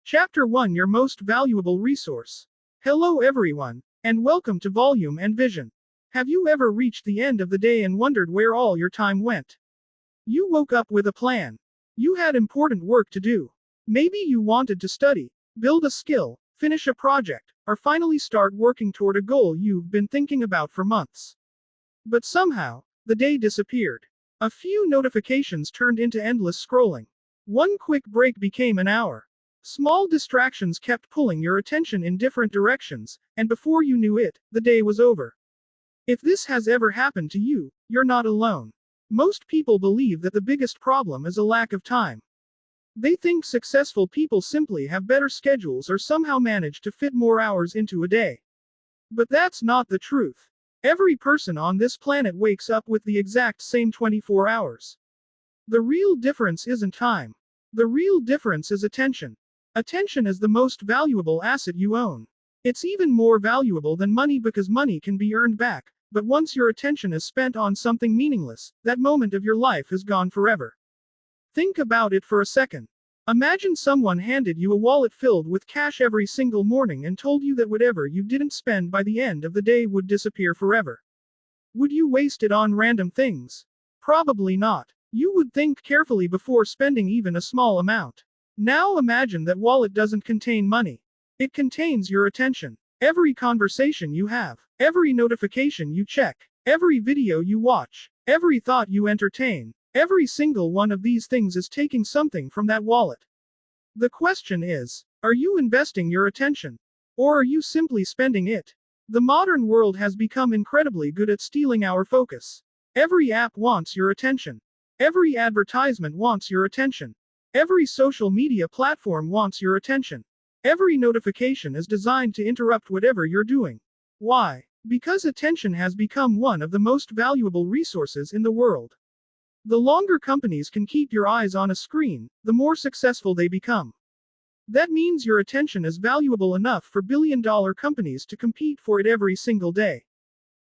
Chapter 1, Your Most Valuable Resource. Hello everyone, and welcome to Volume and Vision. Have you ever reached the end of the day and wondered where all your time went? You woke up with a plan. You had important work to do. Maybe you wanted to study, build a skill, finish a project, or finally start working toward a goal you've been thinking about for months. But somehow, the day disappeared. A few notifications turned into endless scrolling. One quick break became an hour. Small distractions kept pulling your attention in different directions, and before you knew it, the day was over. If this has ever happened to you, you're not alone. Most people believe that the biggest problem is a lack of time. They think successful people simply have better schedules or somehow manage to fit more hours into a day. But that's not the truth. Every person on this planet wakes up with the exact same 24 hours. The real difference isn't time. The real difference is attention. Attention is the most valuable asset you own. It's even more valuable than money because money can be earned back, but once your attention is spent on something meaningless, that moment of your life is gone forever. Think about it for a second. Imagine someone handed you a wallet filled with cash every single morning and told you that whatever you didn't spend by the end of the day would disappear forever. Would you waste it on random things? Probably not. You would think carefully before spending even a small amount. Now imagine that wallet doesn't contain money. It contains your attention. Every conversation you have, every notification you check, every video you watch, every thought you entertain, every single one of these things is taking something from that wallet. The question is, are you investing your attention? Or are you simply spending it? The modern world has become incredibly good at stealing our focus. Every app wants your attention. Every advertisement wants your attention. Every social media platform wants your attention. Every notification is designed to interrupt whatever you're doing. Why? Because attention has become one of the most valuable resources in the world. The longer companies can keep your eyes on a screen, the more successful they become. That means your attention is valuable enough for billion-dollar companies to compete for it every single day.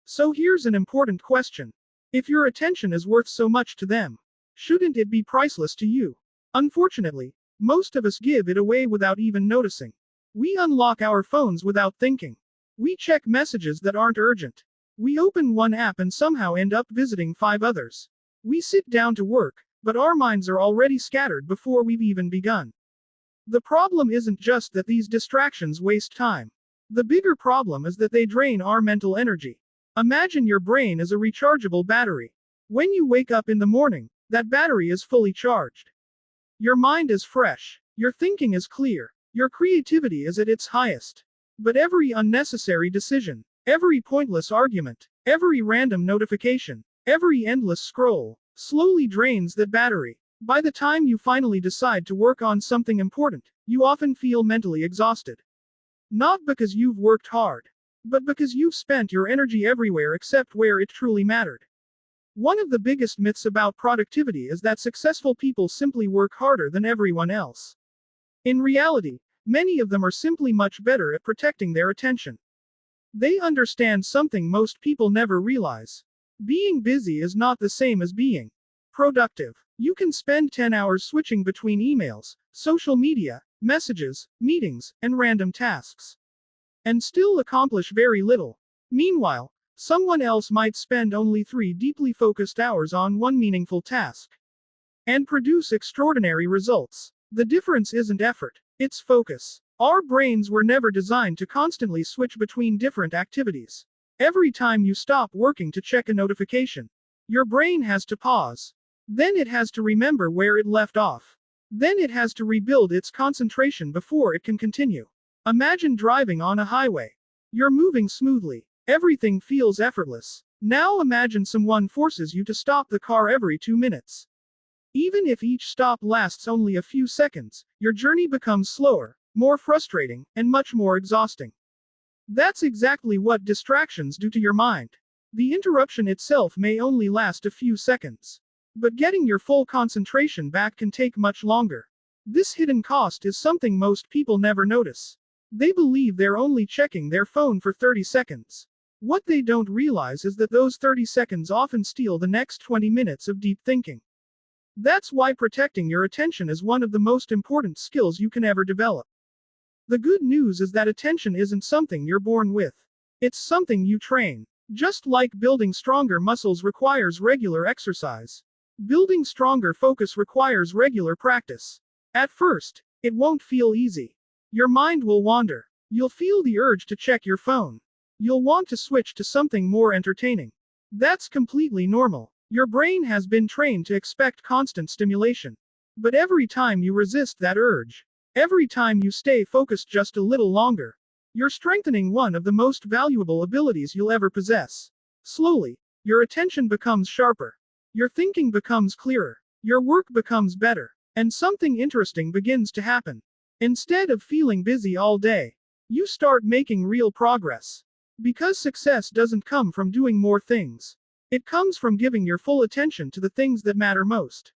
So here's an important question. If your attention is worth so much to them, shouldn't it be priceless to you? Unfortunately, most of us give it away without even noticing. We unlock our phones without thinking. We check messages that aren't urgent. We open one app and somehow end up visiting 5 others. We sit down to work, but our minds are already scattered before we've even begun. The problem isn't just that these distractions waste time. The bigger problem is that they drain our mental energy. Imagine your brain as a rechargeable battery. When you wake up in the morning, that battery is fully charged. Your mind is fresh. Your thinking is clear. Your creativity is at its highest. But every unnecessary decision, every pointless argument, every random notification, every endless scroll, slowly drains that battery. By the time you finally decide to work on something important, you often feel mentally exhausted. Not because you've worked hard, but because you've spent your energy everywhere except where it truly mattered. One of the biggest myths about productivity is that successful people simply work harder than everyone else. In reality, many of them are simply much better at protecting their attention. They understand something most people never realize. Being busy is not the same as being productive. You can spend 10 hours switching between emails, social media, messages, meetings, and random tasks, and still accomplish very little. Meanwhile, someone else might spend only 3 deeply focused hours on one meaningful task and produce extraordinary results. The difference isn't effort, it's focus. Our brains were never designed to constantly switch between different activities. Every time you stop working to check a notification, your brain has to pause. Then it has to remember where it left off. Then it has to rebuild its concentration before it can continue. Imagine driving on a highway. You're moving smoothly. Everything feels effortless. Now imagine someone forces you to stop the car every 2 minutes. Even if each stop lasts only a few seconds, your journey becomes slower, more frustrating, and much more exhausting. That's exactly what distractions do to your mind. The interruption itself may only last a few seconds, but getting your full concentration back can take much longer. This hidden cost is something most people never notice. They believe they're only checking their phone for 30 seconds. What they don't realize is that those 30 seconds often steal the next 20 minutes of deep thinking. That's why protecting your attention is one of the most important skills you can ever develop. The good news is that attention isn't something you're born with. It's something you train. Just like building stronger muscles requires regular exercise. Building stronger focus requires regular practice. At first, it won't feel easy. Your mind will wander. You'll feel the urge to check your phone. You'll want to switch to something more entertaining. That's completely normal. Your brain has been trained to expect constant stimulation. But every time you resist that urge, every time you stay focused just a little longer, you're strengthening one of the most valuable abilities you'll ever possess. Slowly, your attention becomes sharper. Your thinking becomes clearer. Your work becomes better. And something interesting begins to happen. Instead of feeling busy all day, you start making real progress. Because success doesn't come from doing more things. It comes from giving your full attention to the things that matter most.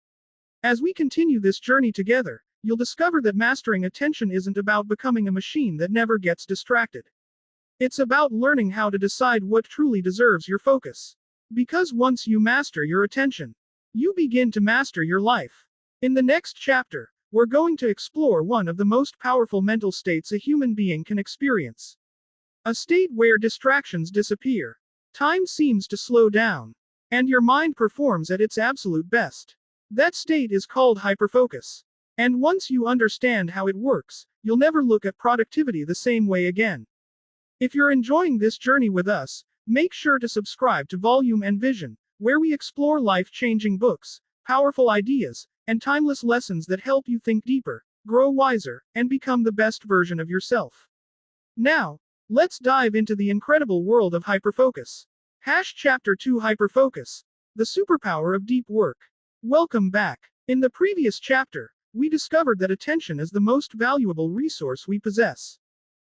As we continue this journey together, you'll discover that mastering attention isn't about becoming a machine that never gets distracted. It's about learning how to decide what truly deserves your focus. Because once you master your attention, you begin to master your life. In the next chapter, we're going to explore one of the most powerful mental states a human being can experience. A state where distractions disappear, time seems to slow down, and your mind performs at its absolute best. That state is called hyperfocus. And once you understand how it works, you'll never look at productivity the same way again. If you're enjoying this journey with us, make sure to subscribe to Volume and Vision, where we explore life-changing books, powerful ideas, and timeless lessons that help you think deeper, grow wiser, and become the best version of yourself. Now, let's dive into the incredible world of hyperfocus. Chapter 2 Hyperfocus, the superpower of deep work. Welcome back. In the previous chapter, we discovered that attention is the most valuable resource we possess.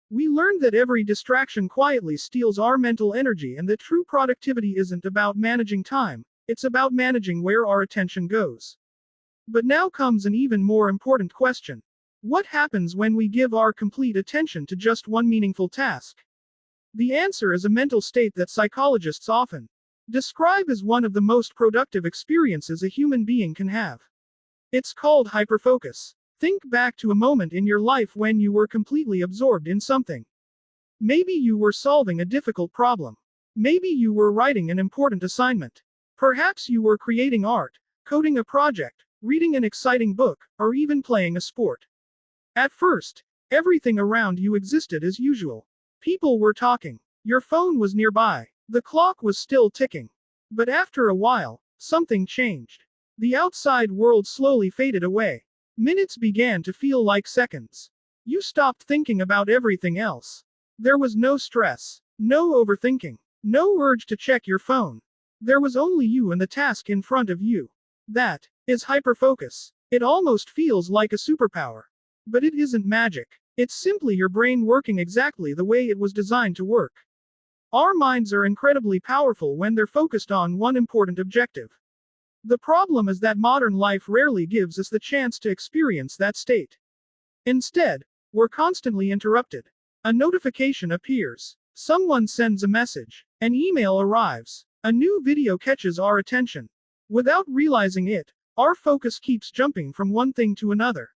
We learned that every distraction quietly steals our mental energy and that true productivity isn't about managing time, it's about managing where our attention goes. But now comes an even more important question. What happens when we give our complete attention to just one meaningful task? The answer is a mental state that psychologists often describe as one of the most productive experiences a human being can have. It's called hyperfocus. Think back to a moment in your life when you were completely absorbed in something. Maybe you were solving a difficult problem. Maybe you were writing an important assignment. Perhaps you were creating art, coding a project, reading an exciting book, or even playing a sport. At first, everything around you existed as usual. People were talking. Your phone was nearby. The clock was still ticking. But after a while, something changed. The outside world slowly faded away. Minutes began to feel like seconds. You stopped thinking about everything else. There was no stress, no overthinking, no urge to check your phone. There was only you and the task in front of you. That is hyperfocus. It almost feels like a superpower. But it isn't magic. It's simply your brain working exactly the way it was designed to work. Our minds are incredibly powerful when they're focused on one important objective. The problem is that modern life rarely gives us the chance to experience that state. Instead, we're constantly interrupted. A notification appears. Someone sends a message. An email arrives. A new video catches our attention. Without realizing it, our focus keeps jumping from one thing to another.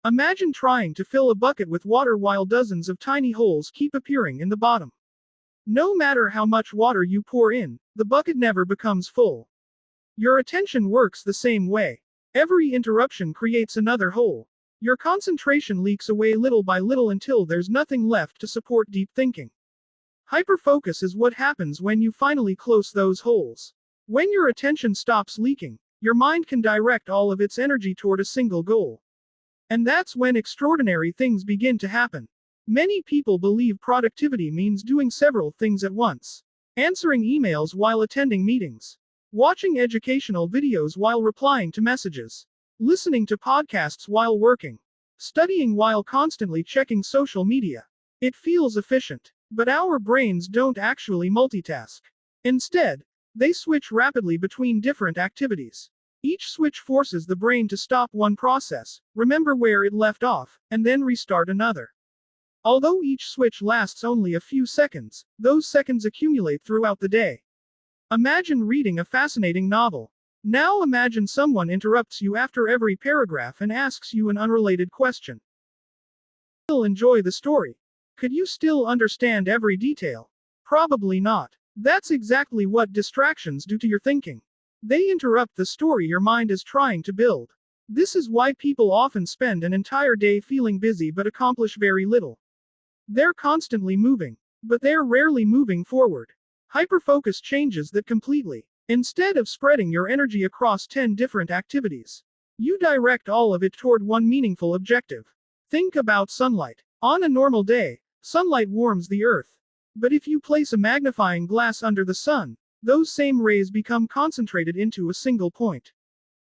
Imagine trying to fill a bucket with water while dozens of tiny holes keep appearing in the bottom. No matter how much water you pour in, the bucket never becomes full. Your attention works the same way. Every interruption creates another hole. Your concentration leaks away little by little until there's nothing left to support deep thinking. Hyperfocus is what happens when you finally close those holes. When your attention stops leaking, your mind can direct all of its energy toward a single goal. And that's when extraordinary things begin to happen. Many people believe productivity means doing several things at once. Answering emails while attending meetings. Watching educational videos while replying to messages. Listening to podcasts while working. Studying while constantly checking social media. It feels efficient. But our brains don't actually multitask. Instead, they switch rapidly between different activities. Each switch forces the brain to stop one process, remember where it left off, and then restart another. Although each switch lasts only a few seconds, those seconds accumulate throughout the day. Imagine reading a fascinating novel. Now imagine someone interrupts you after every paragraph and asks you an unrelated question. Still enjoy the story? Could you still understand every detail? Probably not. That's exactly what distractions do to your thinking. They interrupt the story your mind is trying to build. This is why people often spend an entire day feeling busy but accomplish very little. They're constantly moving, but they're rarely moving forward. Hyperfocus changes that completely. Instead of spreading your energy across 10 different activities, you direct all of it toward one meaningful objective. Think about sunlight. On a normal day, sunlight warms the earth. But if you place a magnifying glass under the sun, those same rays become concentrated into a single point.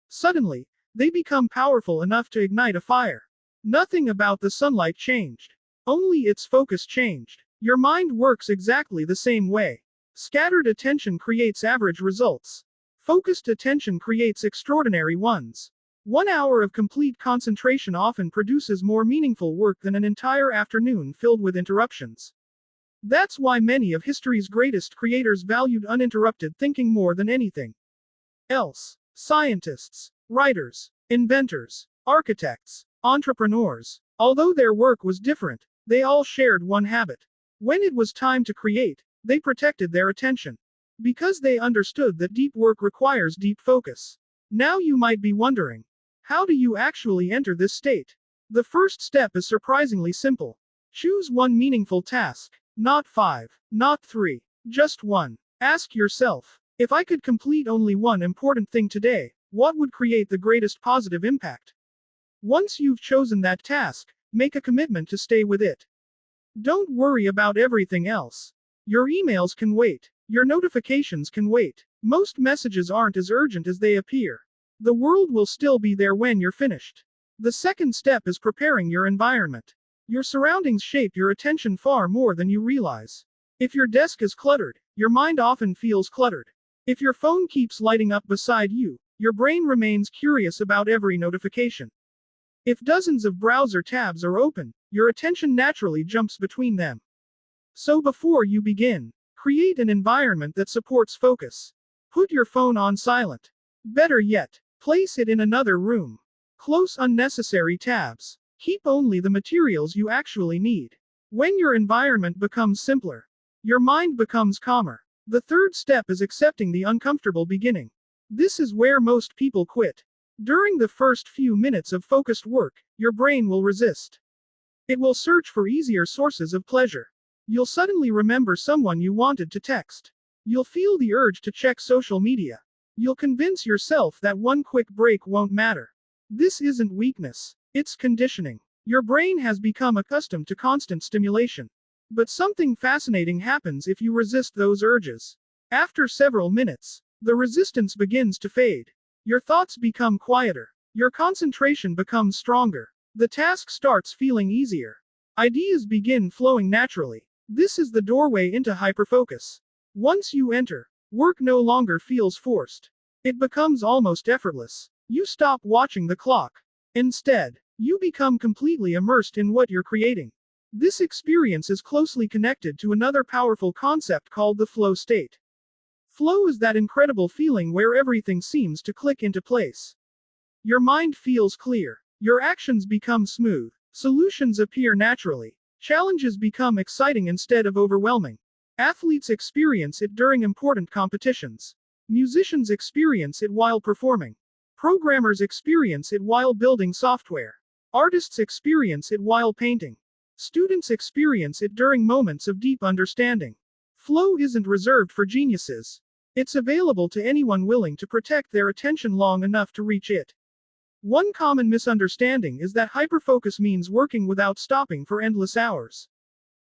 Suddenly, they become powerful enough to ignite a fire. Nothing about the sunlight changed. Only its focus changed. Your mind works exactly the same way. Scattered attention creates average results. Focused attention creates extraordinary ones. 1 hour of complete concentration often produces more meaningful work than an entire afternoon filled with interruptions. That's why many of history's greatest creators valued uninterrupted thinking more than anything else. Scientists, writers, inventors, architects, entrepreneurs. Although their work was different, they all shared one habit. When it was time to create, they protected their attention. Because they understood that deep work requires deep focus. Now you might be wondering, how do you actually enter this state? The first step is surprisingly simple. Choose one meaningful task. Not 5, not 3, just one. Ask yourself, if I could complete only one important thing today, what would create the greatest positive impact? Once you've chosen that task, make a commitment to stay with it. Don't worry about everything else. Your emails can wait. Your notifications can wait. Most messages aren't as urgent as they appear. The world will still be there when you're finished. The second step is preparing your environment. Your surroundings shape your attention far more than you realize. If your desk is cluttered, your mind often feels cluttered. If your phone keeps lighting up beside you, your brain remains curious about every notification. If dozens of browser tabs are open, your attention naturally jumps between them. So before you begin, create an environment that supports focus. Put your phone on silent. Better yet, place it in another room. Close unnecessary tabs. Keep only the materials you actually need. When your environment becomes simpler, your mind becomes calmer. The third step is accepting the uncomfortable beginning. This is where most people quit. During the first few minutes of focused work, your brain will resist. It will search for easier sources of pleasure. You'll suddenly remember someone you wanted to text. You'll feel the urge to check social media. You'll convince yourself that one quick break won't matter. This isn't weakness. It's conditioning. Your brain has become accustomed to constant stimulation. But something fascinating happens if you resist those urges. After several minutes, the resistance begins to fade. Your thoughts become quieter. Your concentration becomes stronger. The task starts feeling easier. Ideas begin flowing naturally. This is the doorway into hyperfocus. Once you enter, work no longer feels forced. It becomes almost effortless. You stop watching the clock. Instead, you become completely immersed in what you're creating. This experience is closely connected to another powerful concept called the flow state. Flow is that incredible feeling where everything seems to click into place. Your mind feels clear. Your actions become smooth. Solutions appear naturally. Challenges become exciting instead of overwhelming. Athletes experience it during important competitions. Musicians experience it while performing. Programmers experience it while building software. Artists experience it while painting. Students experience it during moments of deep understanding. Flow isn't reserved for geniuses. It's available to anyone willing to protect their attention long enough to reach it. One common misunderstanding is that hyperfocus means working without stopping for endless hours.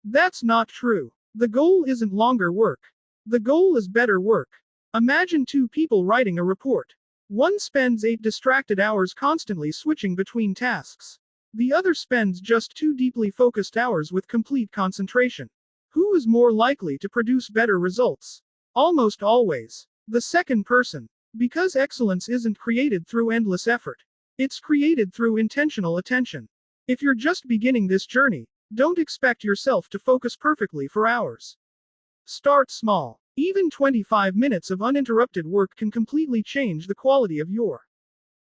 That's not true. The goal isn't longer work. The goal is better work. Imagine two people writing a report. One spends 8 distracted hours constantly switching between tasks. The other spends just 2 deeply focused hours with complete concentration. Who is more likely to produce better results? Almost always the second person. Because excellence isn't created through endless effort. It's created through intentional attention. If you're just beginning this journey, don't expect yourself to focus perfectly for hours. Start small. Even 25 minutes of uninterrupted work can completely change the quality of your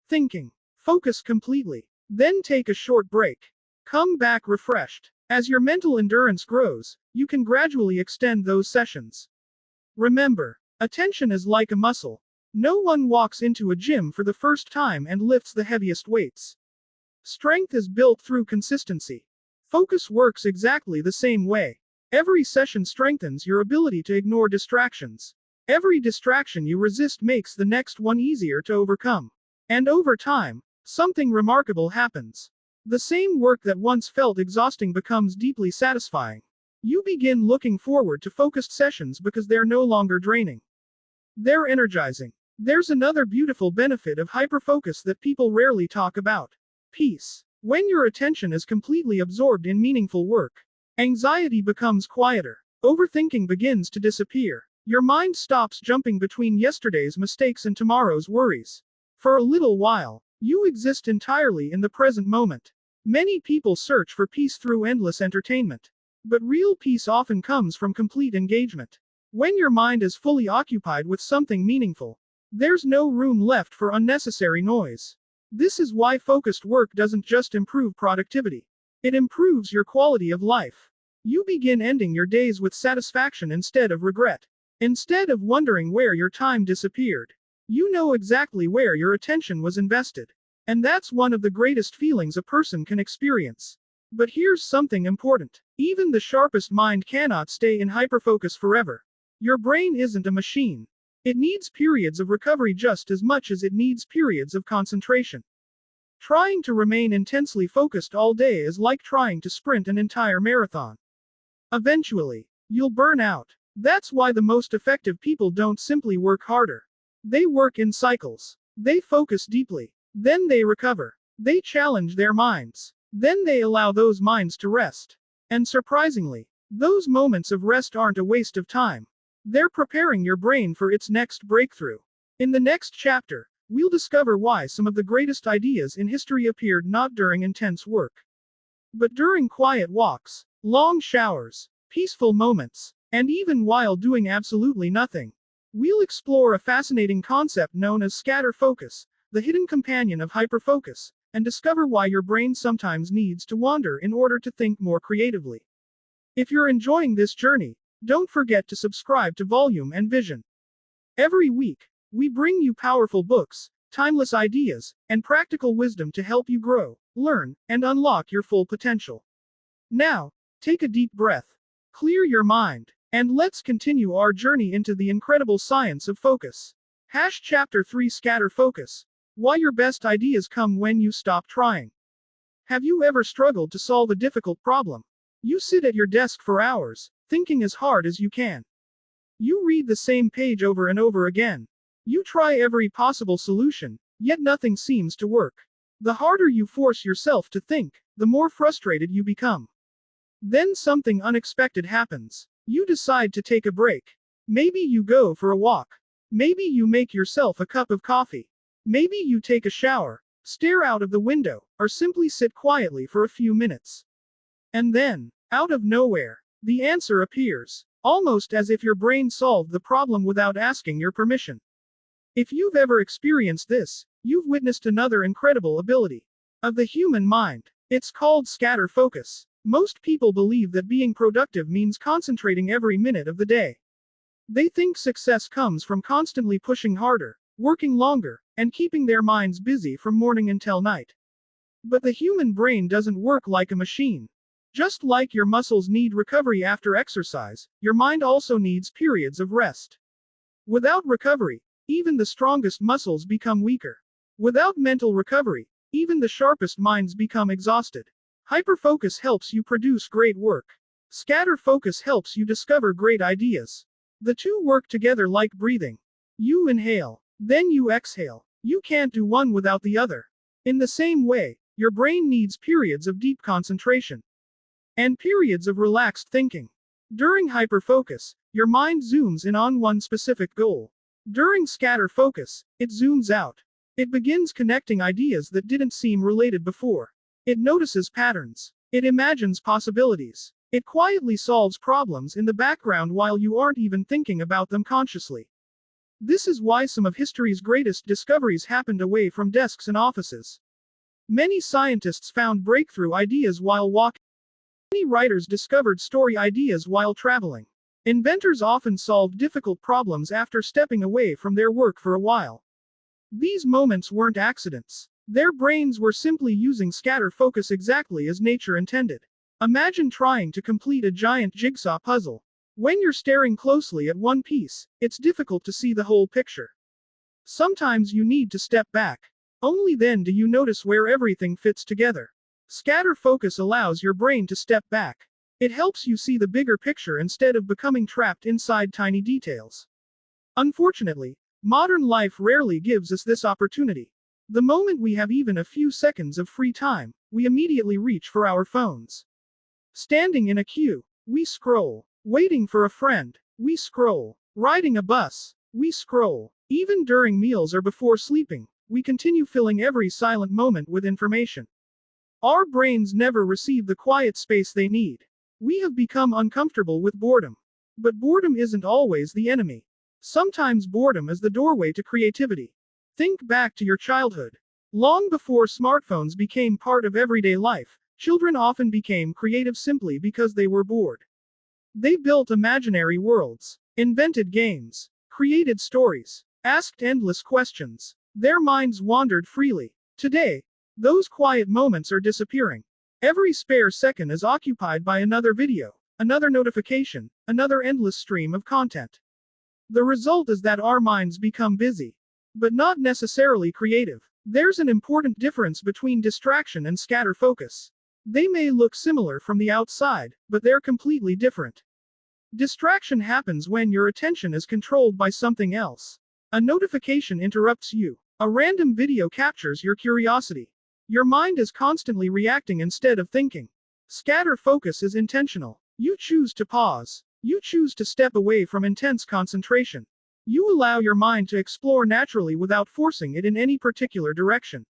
thinking. Focus completely. Then take a short break. Come back refreshed. As your mental endurance grows, you can gradually extend those sessions. Remember, attention is like a muscle. No one walks into a gym for the first time and lifts the heaviest weights. Strength is built through consistency. Focus works exactly the same way. Every session strengthens your ability to ignore distractions. Every distraction you resist makes the next one easier to overcome. And over time, something remarkable happens. The same work that once felt exhausting becomes deeply satisfying. You begin looking forward to focused sessions because they're no longer draining. They're energizing. There's another beautiful benefit of hyperfocus that people rarely talk about. Peace. When your attention is completely absorbed in meaningful work, anxiety becomes quieter. Overthinking begins to disappear. Your mind stops jumping between yesterday's mistakes and tomorrow's worries. For a little while, you exist entirely in the present moment. Many people search for peace through endless entertainment. But real peace often comes from complete engagement. When your mind is fully occupied with something meaningful, there's no room left for unnecessary noise. This is why focused work doesn't just improve productivity. It improves your quality of life. You begin ending your days with satisfaction instead of regret. Instead of wondering where your time disappeared, you know exactly where your attention was invested. And that's one of the greatest feelings a person can experience. But here's something important. Even the sharpest mind cannot stay in hyperfocus forever. Your brain isn't a machine. It needs periods of recovery just as much as it needs periods of concentration. Trying to remain intensely focused all day is like trying to sprint an entire marathon. Eventually, you'll burn out. That's why the most effective people don't simply work harder. They work in cycles. They focus deeply. Then they recover. They challenge their minds. Then they allow those minds to rest. And surprisingly, those moments of rest aren't a waste of time. They're preparing your brain for its next breakthrough. In the next chapter, we'll discover why some of the greatest ideas in history appeared not during intense work, but during quiet walks, long showers, peaceful moments, and even while doing absolutely nothing. We'll explore a fascinating concept known as scatterfocus, the hidden companion of hyperfocus, and discover why your brain sometimes needs to wander in order to think more creatively. If you're enjoying this journey, don't forget to subscribe to Volume and Vision. Every week, we bring you powerful books, timeless ideas, and practical wisdom to help you grow, learn, and unlock your full potential. Now, take a deep breath, clear your mind, and let's continue our journey into the incredible science of focus. Chapter 3 Scatterfocus. Why your best ideas come when you stop trying. Have you ever struggled to solve a difficult problem? You sit at your desk for hours, thinking as hard as you can. You read the same page over and over again. You try every possible solution, yet nothing seems to work. The harder you force yourself to think, the more frustrated you become. Then something unexpected happens. You decide to take a break. Maybe you go for a walk. Maybe you make yourself a cup of coffee. Maybe you take a shower, stare out of the window, or simply sit quietly for a few minutes. And then, out of nowhere, the answer appears, almost as if your brain solved the problem without asking your permission. If you've ever experienced this, you've witnessed another incredible ability of the human mind. It's called scatterfocus. Most people believe that being productive means concentrating every minute of the day. They think success comes from constantly pushing harder, working longer, and keeping their minds busy from morning until night. But the human brain doesn't work like a machine. Just like your muscles need recovery after exercise, your mind also needs periods of rest. Without recovery, even the strongest muscles become weaker. Without mental recovery, even the sharpest minds become exhausted. Hyperfocus helps you produce great work. Scatterfocus helps you discover great ideas. The two work together like breathing. You inhale, then you exhale. You can't do one without the other. In the same way, your brain needs periods of deep concentration and periods of relaxed thinking. During hyperfocus, your mind zooms in on one specific goal. During scatterfocus, it zooms out. It begins connecting ideas that didn't seem related before. It notices patterns. It imagines possibilities. It quietly solves problems in the background while you aren't even thinking about them consciously. This is why some of history's greatest discoveries happened away from desks and offices. Many scientists found breakthrough ideas while walking. Many writers discovered story ideas while traveling. Inventors often solved difficult problems after stepping away from their work for a while. These moments weren't accidents. Their brains were simply using scatter focus exactly as nature intended. Imagine trying to complete a giant jigsaw puzzle. When you're staring closely at one piece, it's difficult to see the whole picture. Sometimes you need to step back. Only then do you notice where everything fits together. Scatter focus allows your brain to step back. It helps you see the bigger picture instead of becoming trapped inside tiny details. Unfortunately, modern life rarely gives us this opportunity. The moment we have even a few seconds of free time, we immediately reach for our phones. Standing in a queue, we scroll. Waiting for a friend, we scroll. Riding a bus, we scroll. Even during meals or before sleeping, we continue filling every silent moment with information. Our brains never receive the quiet space they need. We have become uncomfortable with boredom. But boredom isn't always the enemy. Sometimes boredom is the doorway to creativity. Think back to your childhood. Long before smartphones became part of everyday life, children often became creative simply because they were bored. They built imaginary worlds, invented games, created stories, asked endless questions. Their minds wandered freely. Today, those quiet moments are disappearing. Every spare second is occupied by another video, another notification, another endless stream of content. The result is that our minds become busy, but not necessarily creative. There's an important difference between distraction and scatter focus. They may look similar from the outside, but they're completely different. Distraction happens when your attention is controlled by something else. A notification interrupts you. A random video captures your curiosity. Your mind is constantly reacting instead of thinking. Scatter focus is intentional. You choose to pause. You choose to step away from intense concentration. You allow your mind to explore naturally without forcing it in any particular direction.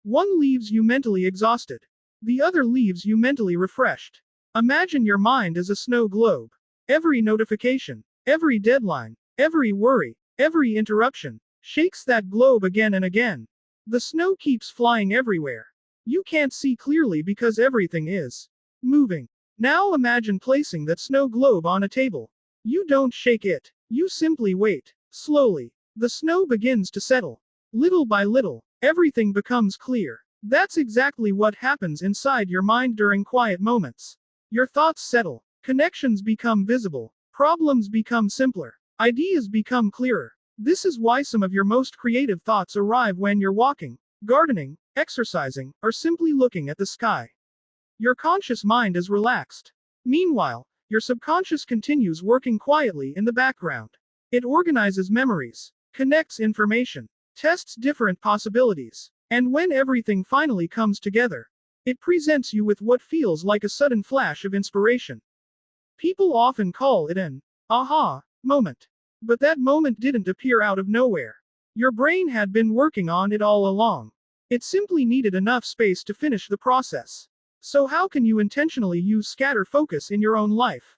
One leaves you mentally exhausted. The other leaves you mentally refreshed. Imagine your mind as a snow globe. Every notification, every deadline, every worry, every interruption, shakes that globe again and again. The snow keeps flying everywhere. You can't see clearly because everything is moving. Now imagine placing that snow globe on a table. You don't shake it. You simply wait. Slowly, the snow begins to settle. Little by little, everything becomes clear. That's exactly what happens inside your mind during quiet moments. Your thoughts settle. Connections become visible. Problems become simpler. Ideas become clearer. This is why some of your most creative thoughts arrive when you're walking, gardening, exercising, or simply looking at the sky. Your conscious mind is relaxed. Meanwhile, your subconscious continues working quietly in the background. It organizes memories, connects information, tests different possibilities, and when everything finally comes together, it presents you with what feels like a sudden flash of inspiration. People often call it an aha moment. But that moment didn't appear out of nowhere. Your brain had been working on it all along. It simply needed enough space to finish the process. So how can you intentionally use scatter focus in your own life?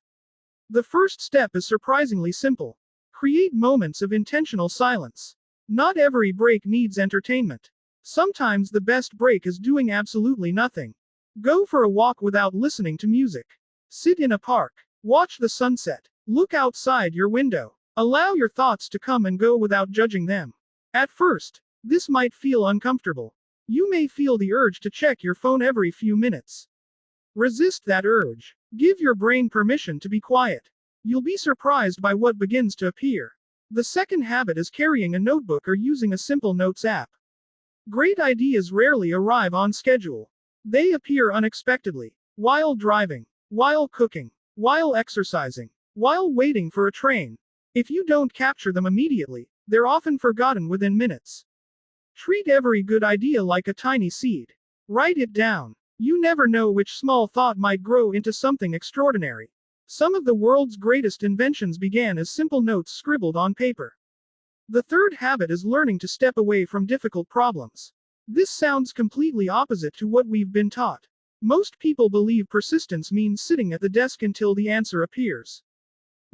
The first step is surprisingly simple. Create moments of intentional silence. Not every break needs entertainment. Sometimes the best break is doing absolutely nothing. Go for a walk without listening to music. Sit in a park. Watch the sunset. Look outside your window. Allow your thoughts to come and go without judging them. At first, this might feel uncomfortable. You may feel the urge to check your phone every few minutes. Resist that urge. Give your brain permission to be quiet. You'll be surprised by what begins to appear. The second habit is carrying a notebook or using a simple notes app. Great ideas rarely arrive on schedule. They appear unexpectedly. While driving, while cooking, while exercising, while waiting for a train. If you don't capture them immediately, they're often forgotten within minutes. Treat every good idea like a tiny seed. Write it down. You never know which small thought might grow into something extraordinary. Some of the world's greatest inventions began as simple notes scribbled on paper. The third habit is learning to step away from difficult problems. This sounds completely opposite to what we've been taught. Most people believe persistence means sitting at the desk until the answer appears.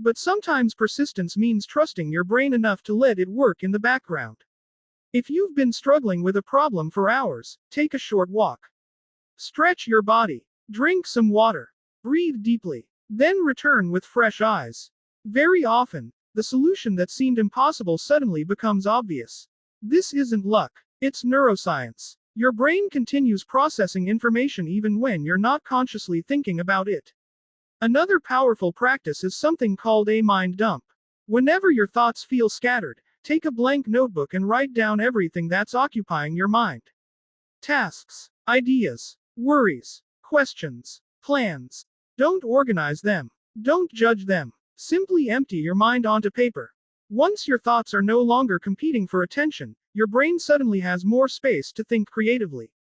But sometimes persistence means trusting your brain enough to let it work in the background. If you've been struggling with a problem for hours, take a short walk. Stretch your body. Drink some water. Breathe deeply. Then return with fresh eyes. Very often, the solution that seemed impossible suddenly becomes obvious. This isn't luck. It's neuroscience. Your brain continues processing information even when you're not consciously thinking about it. Another powerful practice is something called a mind dump. Whenever your thoughts feel scattered, take a blank notebook and write down everything that's occupying your mind. Tasks, ideas, worries, questions, plans. Don't organize them. Don't judge them. Simply empty your mind onto paper. Once your thoughts are no longer competing for attention, your brain suddenly has more space to think creatively.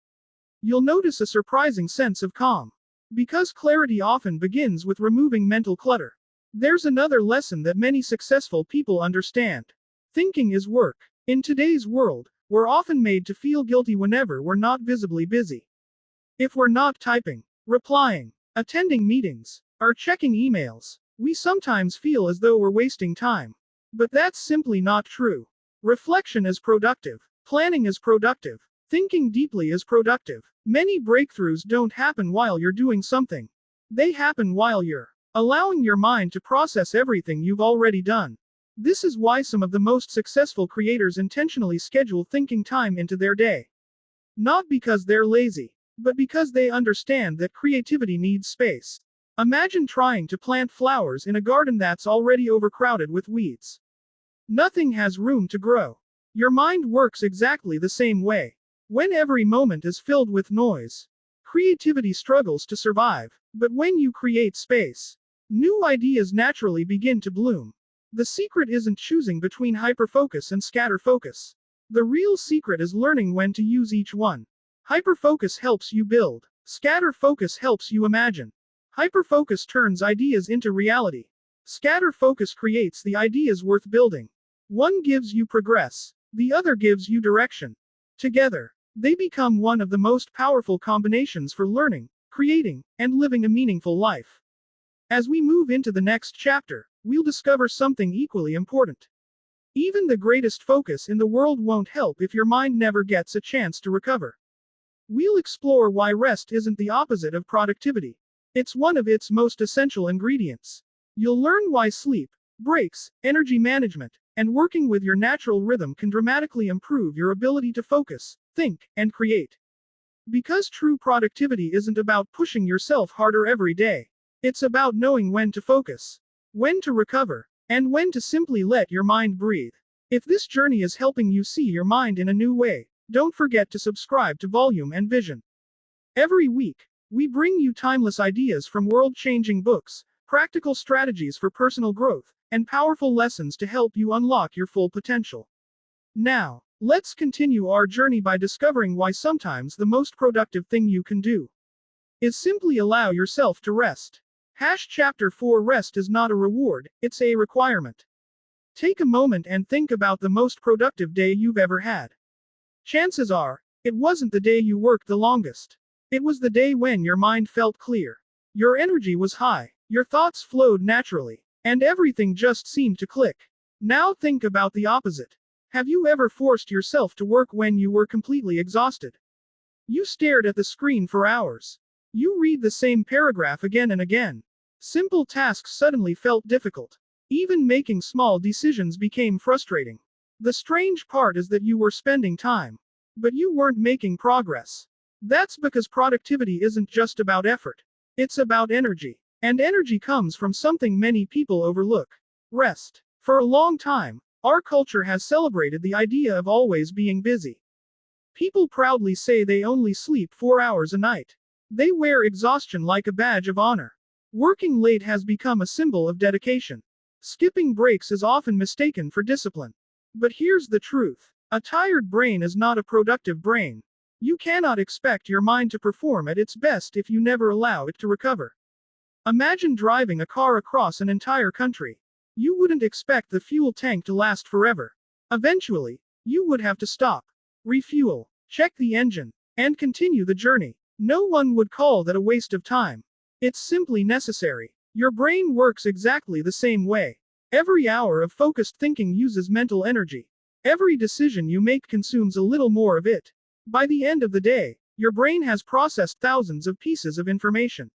You'll notice a surprising sense of calm. Because clarity often begins with removing mental clutter. There's another lesson that many successful people understand. Thinking is work. In today's world, we're often made to feel guilty whenever we're not visibly busy. If we're not typing, replying, attending meetings, or checking emails, we sometimes feel as though we're wasting time. But that's simply not true. Reflection is productive. Planning is productive. Thinking deeply is productive. Many breakthroughs don't happen while you're doing something. They happen while you're allowing your mind to process everything you've already done. This is why some of the most successful creators intentionally schedule thinking time into their day. Not because they're lazy, but because they understand that creativity needs space. Imagine trying to plant flowers in a garden that's already overcrowded with weeds. Nothing has room to grow. Your mind works exactly the same way. When every moment is filled with noise, creativity struggles to survive. But when you create space, new ideas naturally begin to bloom. The secret isn't choosing between hyperfocus and scatterfocus. The real secret is learning when to use each one. Hyperfocus helps you build. Scatterfocus helps you imagine. Hyperfocus turns ideas into reality. Scatterfocus creates the ideas worth building. One gives you progress. The other gives you direction. Together, they become one of the most powerful combinations for learning, creating, and living a meaningful life. As we move into the next chapter, we'll discover something equally important. Even the greatest focus in the world won't help if your mind never gets a chance to recover. We'll explore why rest isn't the opposite of productivity. It's one of its most essential ingredients. You'll learn why sleep, breaks, energy management, and working with your natural rhythm can dramatically improve your ability to focus, think, and create. Because true productivity isn't about pushing yourself harder every day. It's about knowing when to focus, when to recover, and when to simply let your mind breathe. If this journey is helping you see your mind in a new way, don't forget to subscribe to Volume and Vision. Every week, we bring you timeless ideas from world-changing books, practical strategies for personal growth, and powerful lessons to help you unlock your full potential. Now, let's continue our journey by discovering why sometimes the most productive thing you can do is simply allow yourself to rest. Chapter 4 Rest is not a reward, it's a requirement. Take a moment and think about the most productive day you've ever had. Chances are, it wasn't the day you worked the longest. It was the day when your mind felt clear. Your energy was high, your thoughts flowed naturally, and everything just seemed to click. Now think about the opposite. Have you ever forced yourself to work when you were completely exhausted? You stared at the screen for hours. You read the same paragraph again and again. Simple tasks suddenly felt difficult. Even making small decisions became frustrating. The strange part is that you were spending time, but you weren't making progress. That's because productivity isn't just about effort. It's about energy. And energy comes from something many people overlook: rest. For a long time, our culture has celebrated the idea of always being busy. People proudly say they only sleep 4 hours a night. They wear exhaustion like a badge of honor. Working late has become a symbol of dedication. Skipping breaks is often mistaken for discipline. But here's the truth. A tired brain is not a productive brain. You cannot expect your mind to perform at its best if you never allow it to recover. Imagine driving a car across an entire country. You wouldn't expect the fuel tank to last forever. Eventually, you would have to stop, refuel, check the engine, and continue the journey. No one would call that a waste of time. It's simply necessary. Your brain works exactly the same way. Every hour of focused thinking uses mental energy. Every decision you make consumes a little more of it. By the end of the day, your brain has processed thousands of pieces of information.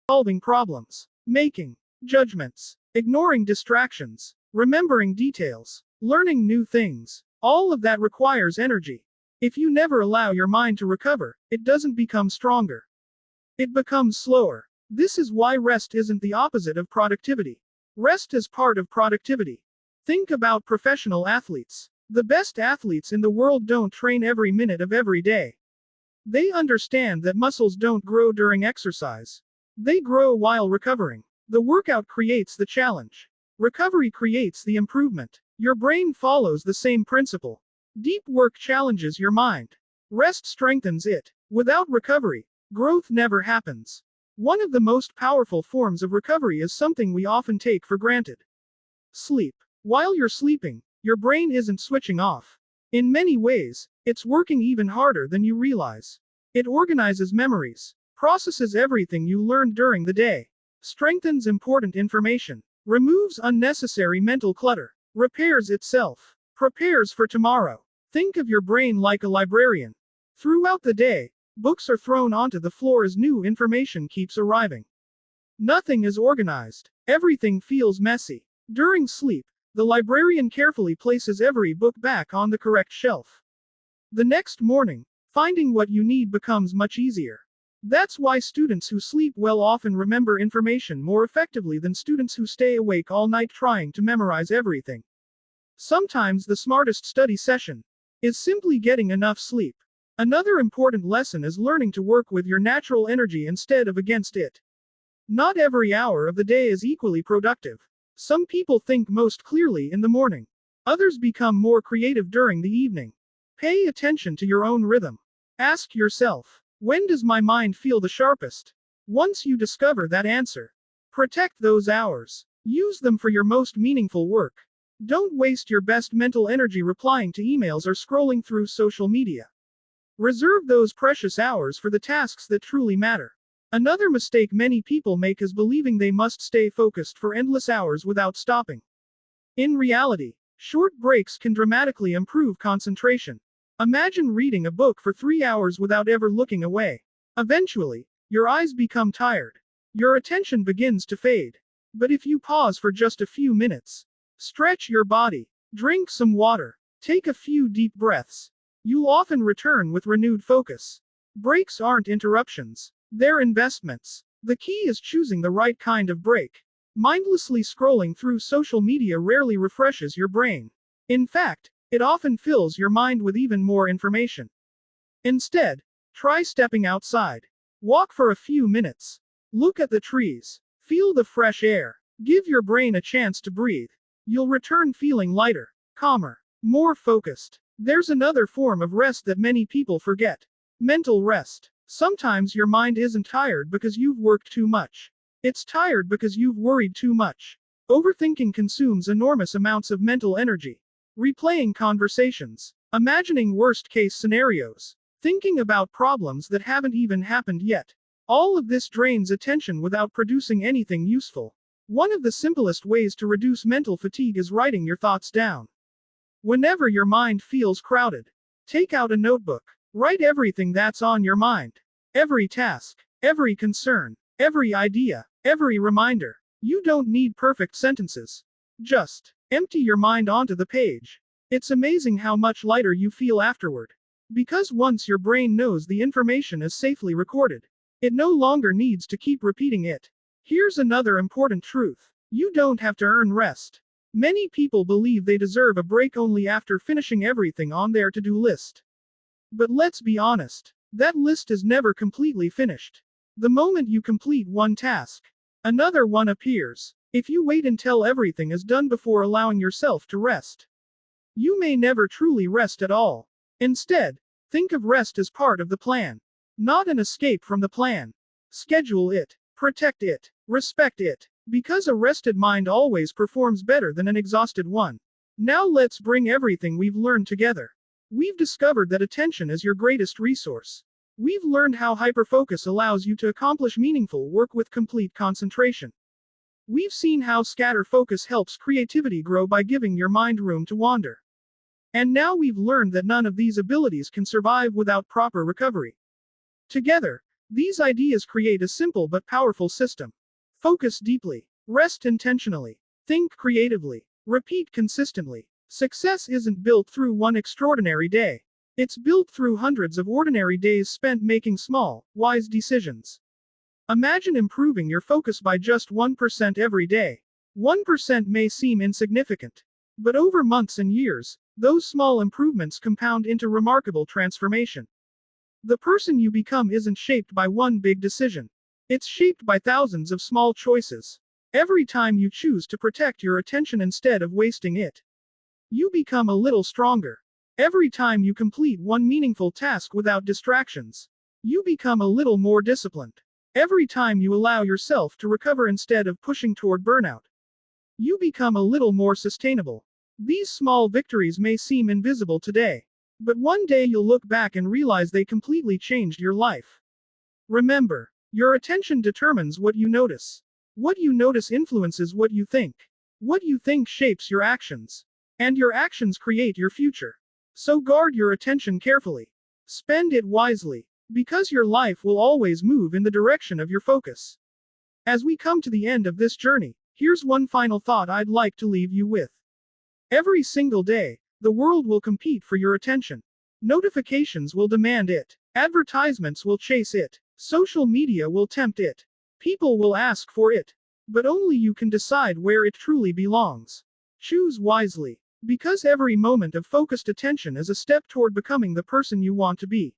Solving problems, making judgments, ignoring distractions, remembering details, learning new things. All of that requires energy. If you never allow your mind to recover, it doesn't become stronger. It becomes slower. This is why rest isn't the opposite of productivity. Rest is part of productivity. Think about professional athletes. The best athletes in the world don't train every minute of every day. They understand that muscles don't grow during exercise. They grow while recovering. The workout creates the challenge. Recovery creates the improvement. Your brain follows the same principle. Deep work challenges your mind. Rest strengthens it. Without recovery, growth never happens. One of the most powerful forms of recovery is something we often take for granted. Sleep. While you're sleeping, your brain isn't switching off. In many ways, it's working even harder than you realize. It organizes memories, processes everything you learned during the day, strengthens important information, removes unnecessary mental clutter, repairs itself, prepares for tomorrow. Think of your brain like a librarian. Throughout the day, books are thrown onto the floor as new information keeps arriving. Nothing is organized. Everything feels messy. During sleep, the librarian carefully places every book back on the correct shelf. The next morning, finding what you need becomes much easier. That's why students who sleep well often remember information more effectively than students who stay awake all night trying to memorize everything. Sometimes the smartest study session is simply getting enough sleep. Another important lesson is learning to work with your natural energy instead of against it. Not every hour of the day is equally productive. Some people think most clearly in the morning. Others become more creative during the evening. Pay attention to your own rhythm. Ask yourself, when does my mind feel the sharpest? Once you discover that answer, protect those hours. Use them for your most meaningful work. Don't waste your best mental energy replying to emails or scrolling through social media. Reserve those precious hours for the tasks that truly matter. Another mistake many people make is believing they must stay focused for endless hours without stopping. In reality, short breaks can dramatically improve concentration. Imagine reading a book for 3 hours without ever looking away. Eventually, your eyes become tired. Your attention begins to fade. But if you pause for just a few minutes, stretch your body, drink some water, take a few deep breaths, you'll often return with renewed focus. Breaks aren't interruptions, they're investments. The key is choosing the right kind of break. Mindlessly scrolling through social media rarely refreshes your brain. In fact, it often fills your mind with even more information. Instead, try stepping outside. Walk for a few minutes. Look at the trees. Feel the fresh air. Give your brain a chance to breathe. You'll return feeling lighter, calmer, more focused. There's another form of rest that many people forget. Mental rest. Sometimes your mind isn't tired because you've worked too much. It's tired because you've worried too much. Overthinking consumes enormous amounts of mental energy. Replaying conversations. Imagining worst-case scenarios. Thinking about problems that haven't even happened yet. All of this drains attention without producing anything useful. One of the simplest ways to reduce mental fatigue is writing your thoughts down. Whenever your mind feels crowded, take out a notebook. Write everything that's on your mind. Every task, every concern, every idea, every reminder. You don't need perfect sentences. Just empty your mind onto the page. It's amazing how much lighter you feel afterward. Because once your brain knows the information is safely recorded, it no longer needs to keep repeating it. Here's another important truth. You don't have to earn rest. Many people believe they deserve a break only after finishing everything on their to-do list. But let's be honest, that list is never completely finished. The moment you complete one task, another one appears. If you wait until everything is done before allowing yourself to rest, you may never truly rest at all. Instead, think of rest as part of the plan, not an escape from the plan. Schedule it, protect it, respect it, because a rested mind always performs better than an exhausted one. Now let's bring everything we've learned together. We've discovered that attention is your greatest resource. We've learned how hyperfocus allows you to accomplish meaningful work with complete concentration. We've seen how scatterfocus helps creativity grow by giving your mind room to wander. And now we've learned that none of these abilities can survive without proper recovery. Together, these ideas create a simple but powerful system. Focus deeply. Rest intentionally. Think creatively. Repeat consistently. Success isn't built through one extraordinary day. It's built through hundreds of ordinary days spent making small, wise decisions. Imagine improving your focus by just 1% every day. 1% may seem insignificant. But over months and years, those small improvements compound into remarkable transformation. The person you become isn't shaped by one big decision. It's shaped by thousands of small choices. Every time you choose to protect your attention instead of wasting it, you become a little stronger. Every time you complete one meaningful task without distractions, you become a little more disciplined. Every time you allow yourself to recover instead of pushing toward burnout, you become a little more sustainable. These small victories may seem invisible today, but one day you'll look back and realize they completely changed your life. Remember, your attention determines what you notice. What you notice influences what you think. What you think shapes your actions. And your actions create your future. So guard your attention carefully. Spend it wisely, because your life will always move in the direction of your focus. As we come to the end of this journey, here's one final thought I'd like to leave you with. Every single day, the world will compete for your attention. Notifications will demand it. Advertisements will chase it. Social media will tempt it. People will ask for it. But only you can decide where it truly belongs. Choose wisely, because every moment of focused attention is a step toward becoming the person you want to be.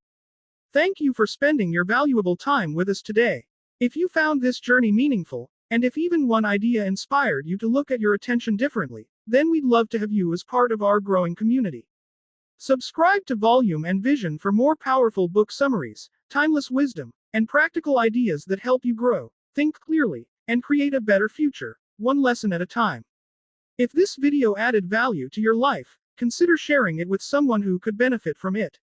Thank you for spending your valuable time with us today. If you found this journey meaningful, and if even one idea inspired you to look at your attention differently, then we'd love to have you as part of our growing community. Subscribe to Volume and Vision for more powerful book summaries, timeless wisdom, and practical ideas that help you grow, think clearly, and create a better future, one lesson at a time. If this video added value to your life, consider sharing it with someone who could benefit from it.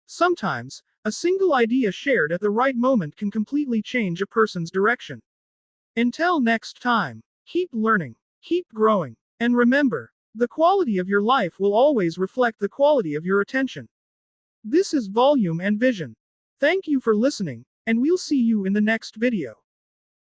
Sometimes, a single idea shared at the right moment can completely change a person's direction. Until next time, keep learning, keep growing, and remember, the quality of your life will always reflect the quality of your attention. This is Volume and Vision. Thank you for listening, and we'll see you in the next video.